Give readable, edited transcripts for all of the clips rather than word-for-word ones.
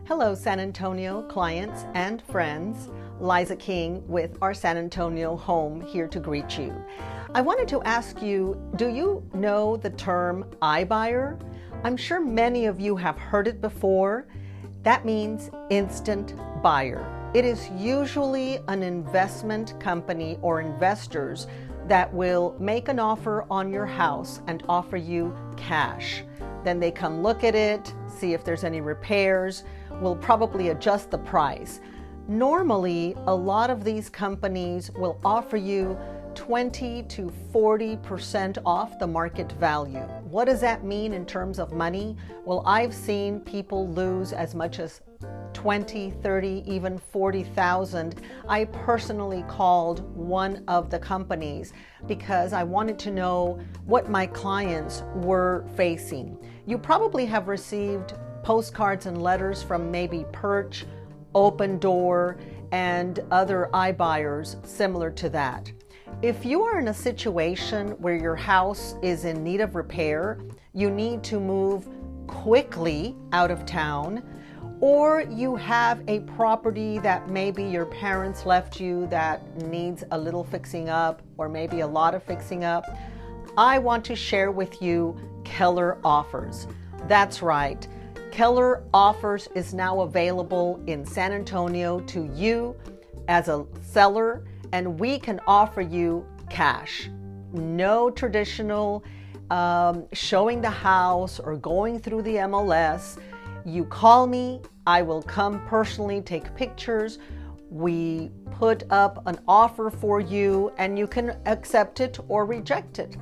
Hello, San Antonio clients and friends. Liza King with our San Antonio home here to greet you. I wanted to ask you, do you know the term Ibuyer? I'm sure many of you have heard it before. That means instant buyer. It is usually an investment company or investors that will make an offer on your house and offer you cash. Then they come look at it, see if there's any repairs, will probably adjust the price. Normally, a lot of these companies will offer you 20 to 40% off the market value. What does that mean in terms of money? Well, I've seen people lose as much as 20, 30, even 40,000. I personally called one of the companies because I wanted to know what my clients were facing. You probably have received postcards and letters from maybe Perch, Open Door, and other iBuyers similar to that. If you are in a situation where your house is in need of repair, you need to move quickly out of town, or you have a property that maybe your parents left you that needs a little fixing up or maybe a lot of fixing up, I want to share with you Keller Offers. That's right. Keller Offers is now available in San Antonio to you as a seller, and we can offer you cash. No traditional showing the house or going through the MLS. You call me, I will come personally take pictures. We put up an offer for you and you can accept it or reject it.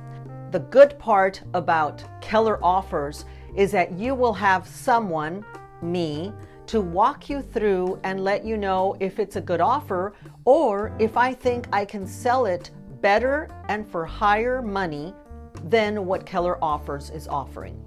The good part about Keller Offers is that you will have someone, me, to walk you through and let you know if it's a good offer or if I think I can sell it better and for higher money than what Keller Offers is offering.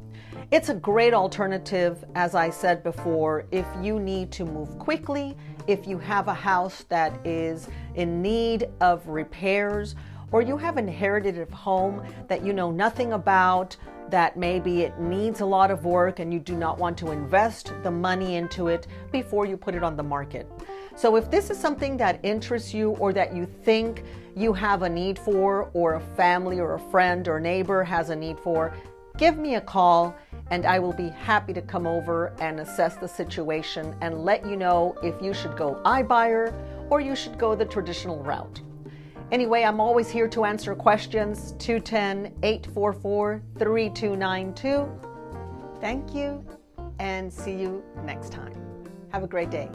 It's a great alternative, as I said before, if you need to move quickly, if you have a house that is in need of repairs, or you have inherited a home that you know nothing about, that maybe it needs a lot of work and you do not want to invest the money into it before you put it on the market. So if this is something that interests you or that you think you have a need for, or a family or a friend or neighbor has a need for, give me a call and I will be happy to come over and assess the situation and let you know if you should go iBuyer or you should go the traditional route. Anyway, I'm always here to answer questions. 210-844-3292. Thank you and see you next time. Have a great day.